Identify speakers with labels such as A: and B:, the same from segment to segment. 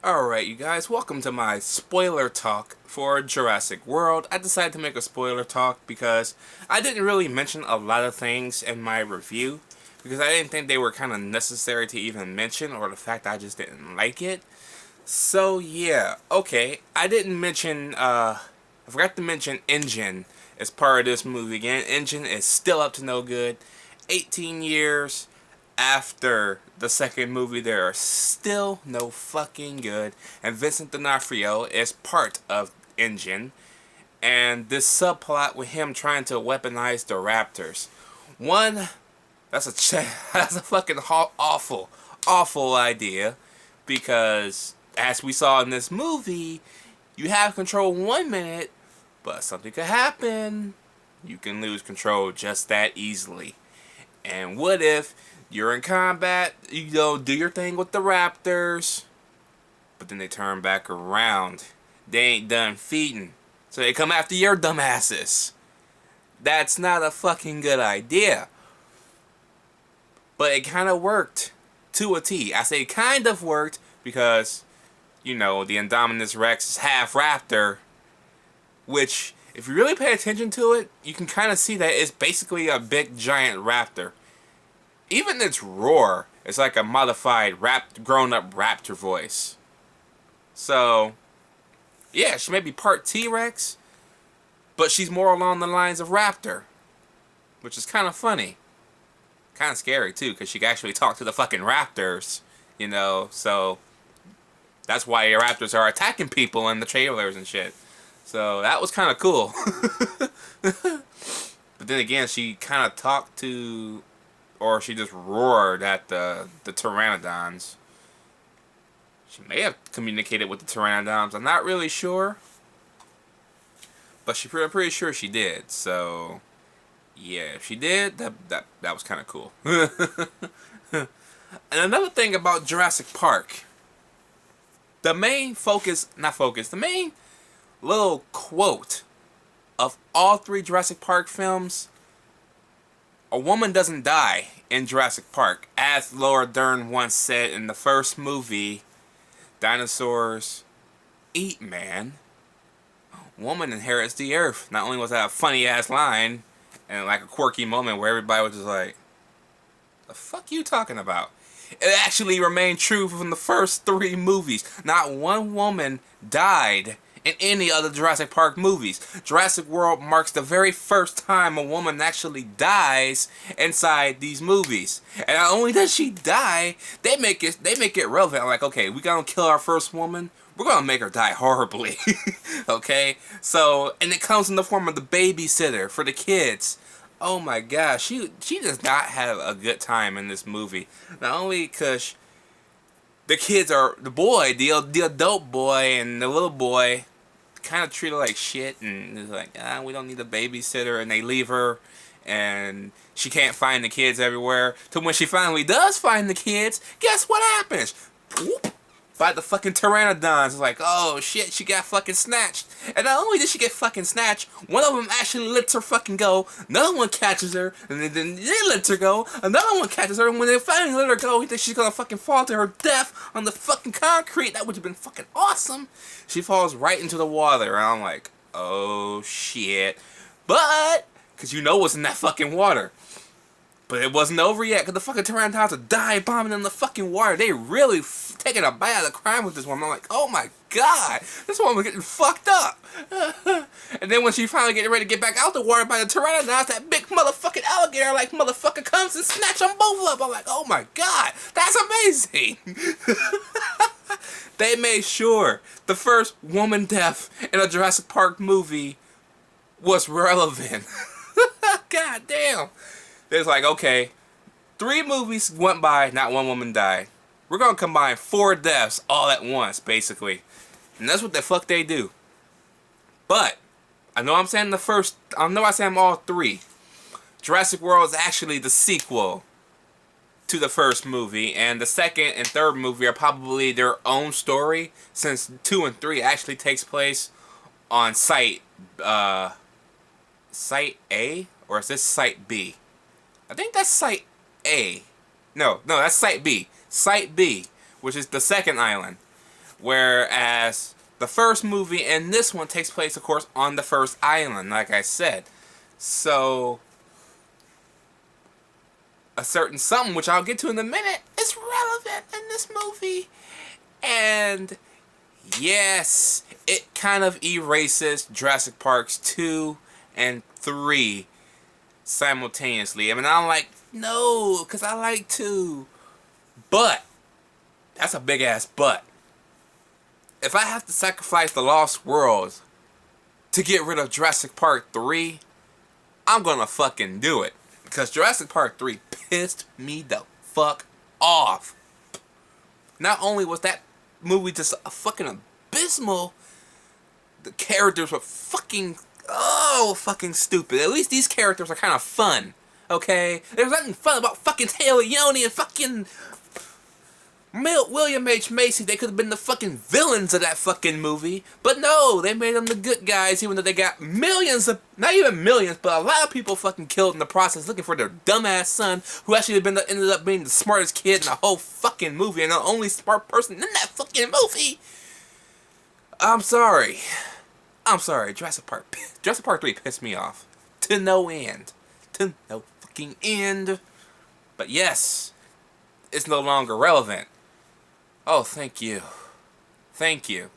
A: Alright, you guys, welcome to my spoiler talk for Jurassic World. I decided to make a spoiler talk because I didn't really mention a lot of things in my review because I didn't think they were kind of necessary to even mention, or the fact I just didn't like it. So yeah, okay, I didn't mention, I forgot to mention Engine as part of this movie again. Engine is still up to no good. 18 years after the second movie, they are still no fucking good. And Vincent D'Onofrio is part of Engine. And this subplot with him trying to weaponize the Raptors. One, that's a fucking awful idea. Because, as we saw in this movie, you have control 1 minute, but something could happen. You can lose control just that easily. And what if you're in combat, do your thing with the Raptors, but then they turn back around. They ain't done feeding, so they come after your dumbasses. That's not a fucking good idea. But it kind of worked to a T. I say kind of worked because, the Indominus Rex is half raptor, which, if you really pay attention to it, you can kind of see that it's basically a big giant raptor. Even its roar is like a modified grown-up raptor voice. So, yeah, she may be part T-Rex, but she's more along the lines of raptor, which is kind of funny. Kind of scary, too, because she can actually talk to the fucking raptors, so that's why the raptors are attacking people in the trailers and shit. So, that was kind of cool. But then again, she kind of talked to, or she just roared at the pteranodons. She may have communicated with the pteranodons. I'm not really sure, but I'm pretty sure she did. So, yeah, if she did, that was kind of cool. And another thing about Jurassic Park, the main the main little quote of all three Jurassic Park films: a woman doesn't die in Jurassic Park. As Laura Dern once said in the first movie, dinosaurs eat man. Woman inherits the earth. Not only was that a funny ass line and like a quirky moment where everybody was just like, the fuck you talking about? It actually remained true from the first three movies. Not one woman died in any other Jurassic Park movies. Jurassic World marks the very first time a woman actually dies inside these movies. And not only does she die, they make it relevant. Like, okay, we gonna kill our first woman, we're gonna make her die horribly. Okay? So, and it comes in the form of the babysitter for the kids. Oh my gosh, she does not have a good time in this movie. Not only because the kids are, the adult boy and the little boy kind of treat her like shit, and it's like, we don't need a babysitter, and they leave her, and she can't find the kids everywhere. To when she finally does find the kids, guess what happens? Whoop, by the fucking pteranodons. It's like, oh shit, she got fucking snatched. And not only did she get fucking snatched, one of them actually lets her fucking go. Another one catches her, and then they lets her go. Another one catches her, and when they finally let her go, he thinks she's gonna fucking fall to her death on the fucking concrete. That would have been fucking awesome. She falls right into the water, and I'm like, oh shit. But, because what's in that fucking water. But it wasn't over yet, because the fucking pteranodons are dive bombing in the fucking water. They really taking a bite out of the crime with this woman. I'm like, oh my god, this woman getting fucked up. And then when she finally getting ready to get back out the water by the pteranodons, that big motherfucking alligator like motherfucker comes and snatch them both up. I'm like, oh my god, that's amazing. They made sure the first woman death in a Jurassic Park movie was relevant. God damn. It's like, okay, 3 movies went by, not one woman died. We're gonna combine 4 deaths all at once, basically. And that's what the fuck they do. But, I know I'm saying I'm all 3. Jurassic World is actually the sequel to the first movie, and the second and third movie are probably their own story, since 2 and 3 actually takes place on Site A? Or is this Site B? I think that's Site A. No, that's Site B. Site B, which is the second island. Whereas the first movie and this one takes place, of course, on the first island, like I said. So, a certain something, which I'll get to in a minute, is relevant in this movie. And yes, it kind of erases Jurassic Parks 2 and 3 simultaneously. I mean, I'm like, no, because I like 2. But, that's a big ass but. If I have to sacrifice the Lost World to get rid of Jurassic Park 3, I'm gonna fucking do it. Because Jurassic Park 3 pissed me the fuck off. Not only was that movie just a fucking abysmal, the characters were fucking stupid. At least these characters are kind of fun, okay? There's nothing fun about fucking Taylor Leone and fucking William H. Macy. They could have been the fucking villains of that fucking movie. But no, they made them the good guys, even though they got millions of, not even millions, but a lot of people fucking killed in the process looking for their dumbass son, who actually ended up being the smartest kid in the whole fucking movie and the only smart person in that fucking movie. I'm sorry. Jurassic Park 3 pissed me off. To no end. To no fucking end. But yes, it's no longer relevant. Oh, thank you. Thank you.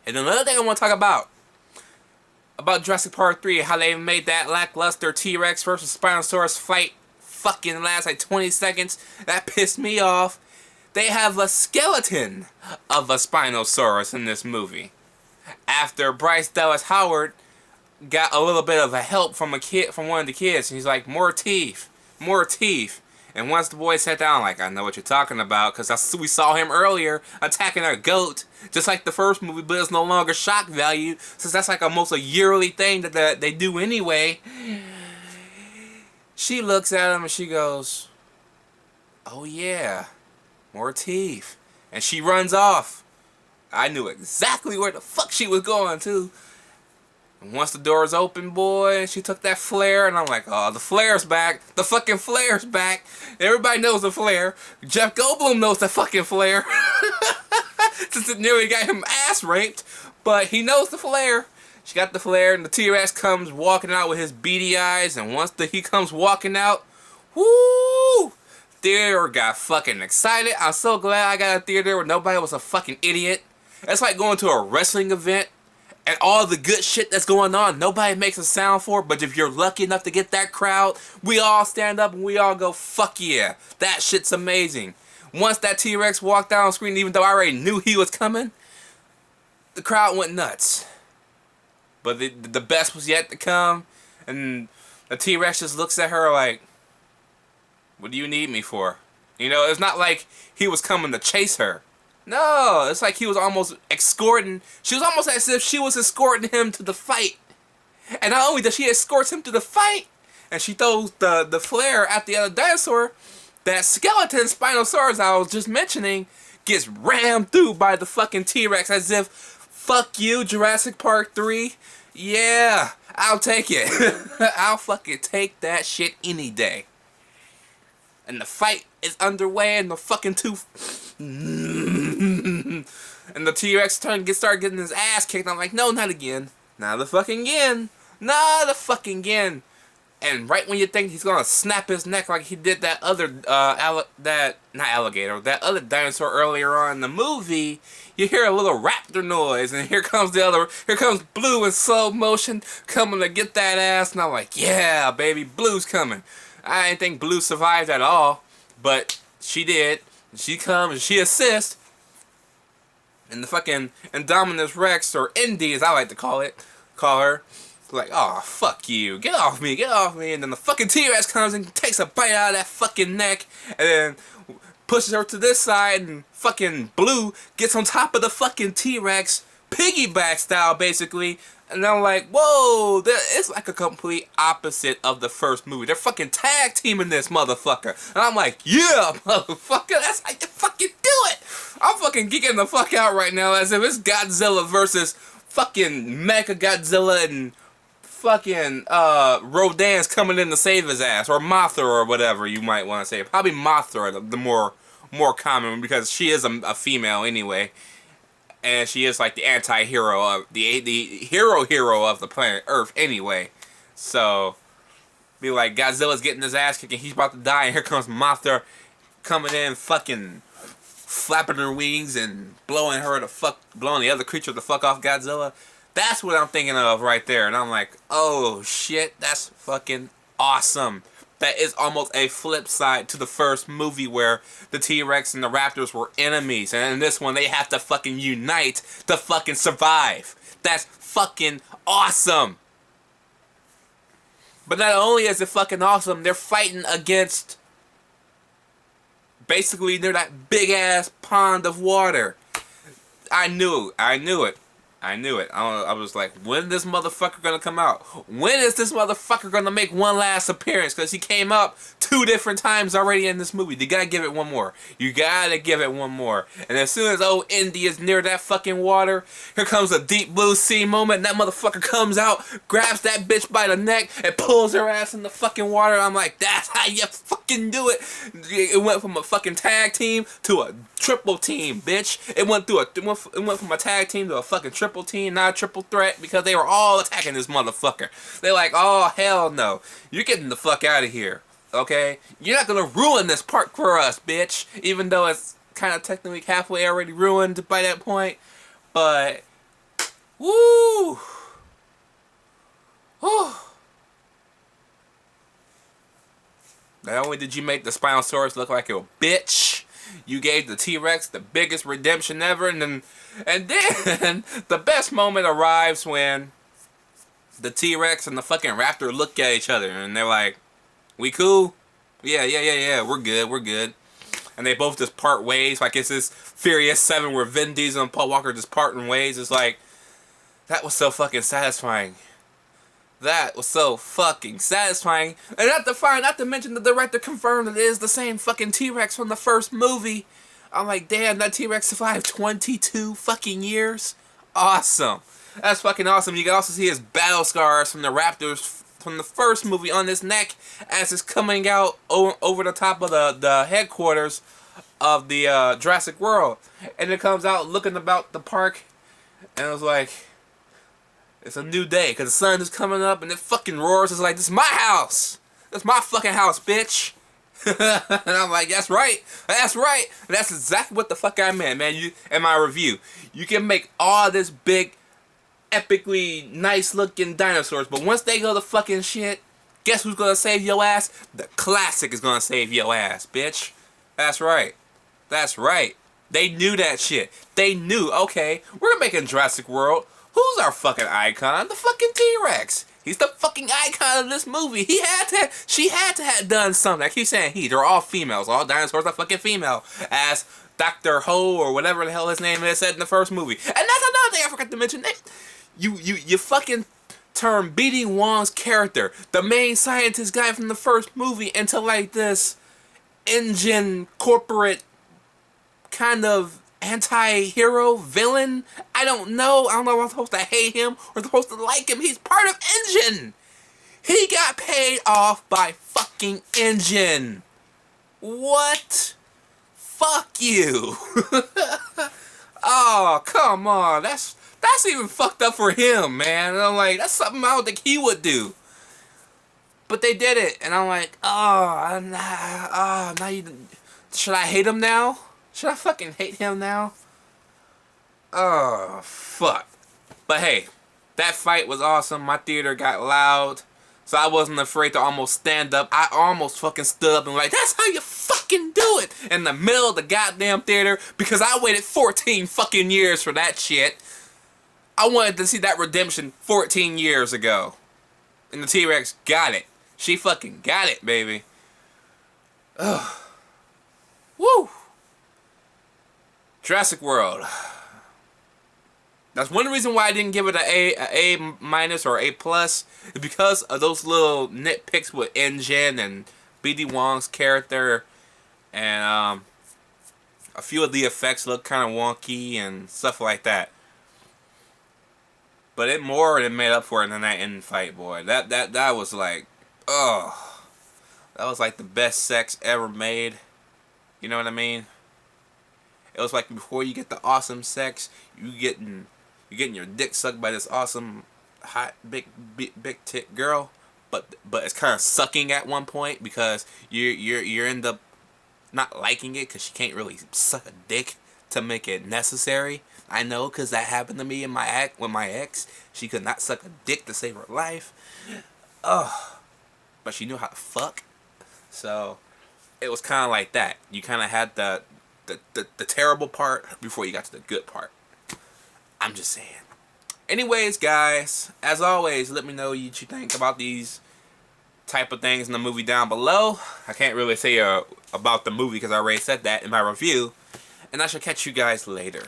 A: And another thing I want to talk about Jurassic Park 3, how they made that lackluster T-Rex versus Spinosaurus fight fucking last like 20 seconds. That pissed me off. They have a skeleton of a Spinosaurus in this movie. After Bryce Dallas Howard got a little bit of a help from one of the kids, and he's like, more teeth. And once the boy sat down, like, I know what you're talking about, because we saw him earlier attacking a goat, just like the first movie, but it's no longer shock value, since that's like almost a yearly thing that they do anyway. She looks at him and she goes, oh yeah, more teeth. And she runs off. I knew exactly where the fuck she was going to. And once the doors open, boy, she took that flare, and I'm like, oh, the flare's back. The fucking flare's back. Everybody knows the flare. Jeff Goldblum knows the fucking flare. Since it nearly got him ass raped. But he knows the flare. She got the flare, and the T-Rex comes walking out with his beady eyes, and once he comes walking out, whoo! Theater got fucking excited. I'm so glad I got a theater where nobody was a fucking idiot. It's like going to a wrestling event, and all the good shit that's going on, nobody makes a sound for it, but if you're lucky enough to get that crowd, we all stand up and we all go, fuck yeah, that shit's amazing. Once that T-Rex walked down screen, even though I already knew he was coming, the crowd went nuts. But the best was yet to come, and the T-Rex just looks at her like, what do you need me for? You know, it's not like he was coming to chase her. No, it's like he was almost escorting. She was almost as if she was escorting him to the fight. And not only does she escort him to the fight, and she throws the flare at the other dinosaur, that skeleton Spinosaurus I was just mentioning gets rammed through by the fucking T-Rex as if, fuck you, Jurassic Park 3. Yeah, I'll take it. I'll fucking take that shit any day. And the fight is underway, and the fucking and the T-Rex start getting his ass kicked. I'm like, no, not again. Not the fucking again. Not the fucking again. And right when you think he's gonna snap his neck like he did that other that other dinosaur earlier on in the movie, you hear a little raptor noise, and here comes Blue in slow motion coming to get that ass, and I'm like, yeah, baby, Blue's coming. I didn't think Blue survived at all, but she did. She comes and she assists. And the fucking Indominus Rex, or Indy as I like to call her, like, oh, fuck you. Get off me. And then the fucking T-Rex comes and takes a bite out of that fucking neck, and then pushes her to this side, and fucking Blue gets on top of the fucking T-Rex, piggyback style, basically. And I'm like, whoa, it's like a complete opposite of the first movie. They're fucking tag teaming this motherfucker. And I'm like, yeah, motherfucker, that's how you fucking do it. I'm fucking geeking the fuck out right now as if it's Godzilla versus fucking Mecha Godzilla and fucking Rodan's coming in to save his ass. Or Mothra or whatever you might want to say. Probably Mothra, the more more common because she is a female anyway, and she is like the anti-hero of the hero of the planet Earth anyway. So be like, Godzilla's getting his ass kicked and he's about to die, and here comes Mothra coming in, fucking flapping her wings and blowing the other creature the fuck off Godzilla. That's what I'm thinking of right there, and I'm like, oh shit, that's fucking awesome. That is almost a flip side to the first movie where the T-Rex and the Raptors were enemies, and in this one they have to fucking unite to fucking survive. That's fucking awesome. But not only is it fucking awesome, they're fighting against basically near that big ass pond of water. I knew it. I was like, when is this motherfucker gonna come out? When is this motherfucker gonna make one last appearance? Because he came up 2 different times already in this movie. You gotta give it one more. You gotta give it one more. And as soon as old Indy is near that fucking water, here comes a deep blue sea moment. And that motherfucker comes out, grabs that bitch by the neck, and pulls her ass in the fucking water. I'm like, that's how you fucking do it. It went from a fucking tag team to a triple team, bitch. It went from a tag team to a fucking triple team, not a triple threat, because they were all attacking this motherfucker. They're like, oh hell no, you're getting the fuck out of here, okay? You're not gonna ruin this part for us, bitch. Even though it's kind of technically halfway already ruined by that point, but woo, whew. Not only did you make the Spinosaurus look like a bitch, you gave the T-Rex the biggest redemption ever, and then the best moment arrives when the T-Rex and the fucking Raptor look at each other and they're like, we cool? Yeah, we're good. And they both just part ways, like it's this Furious 7 where Vin Diesel and Paul Walker just parting ways. It's like, that was so fucking satisfying. That was so fucking satisfying. And not to mention the director confirmed that it is the same fucking T-Rex from the first movie. I'm like, damn, that T-Rex survived 22 fucking years? Awesome. That's fucking awesome. You can also see his battle scars from the Raptors from the first movie on his neck as it's coming out over the top of the headquarters of the Jurassic World. And it comes out looking about the park, and it was like, it's a new day, because the sun is coming up, and it fucking roars. It's like, this is my house. This is my fucking house, bitch. And I'm like, that's right. That's exactly what the fuck I meant, man. In my review, you can make all this big, epically nice-looking dinosaurs, but once they go to fucking shit, guess who's gonna save your ass? The classic is gonna save your ass, bitch. That's right. They knew that shit. They knew, okay, we're making Jurassic World. Who's our fucking icon? The fucking T-Rex. He's the fucking icon of this movie. She had to have done something. I keep saying they're all females. All dinosaurs are fucking female. As Dr. Ho, or whatever the hell his name is, said in the first movie. And that's another thing I forgot to mention. You fucking turn B.D. Wong's character, the main scientist guy from the first movie, into like this engine corporate kind of anti-hero villain. I don't know if I'm supposed to hate him or supposed to like him. He's part of Engine. He got paid off by fucking Engine. What? Fuck you. Oh, come on. That's even fucked up for him, man. And I'm like, that's something I don't think he would do. But they did it, and I'm like, should I hate him now? Should I fucking hate him now? Oh, fuck. But hey, that fight was awesome. My theater got loud, so I wasn't afraid to almost stand up. I almost fucking stood up and like, that's how you fucking do it! In the middle of the goddamn theater, because I waited 14 fucking years for that shit. I wanted to see that redemption 14 years ago. And the T-Rex got it. She fucking got it, baby. Ugh. Woo! Jurassic World. That's one reason why I didn't give it a minus or A plus, is because of those little nitpicks with Engine and B.D. Wong's character, and a few of the effects look kind of wonky and stuff like that. But it more than made up for it in that end fight, boy. That was like, oh, that was like the best sex ever made. You know what I mean? It was like before you get the awesome sex, you getting your dick sucked by this awesome hot big tit girl, but it's kind of sucking at one point because you end up not liking it because she can't really suck a dick to make it necessary. I know, because that happened to me in with my ex. She could not suck a dick to save her life. Ugh. But she knew how to fuck. So it was kind of like that. You kind of had the terrible part before you got to the good part. I'm just saying. Anyways, guys, as always, let me know what you think about these type of things in the movie down below. I can't really say about the movie because I already said that in my review. And I shall catch you guys later.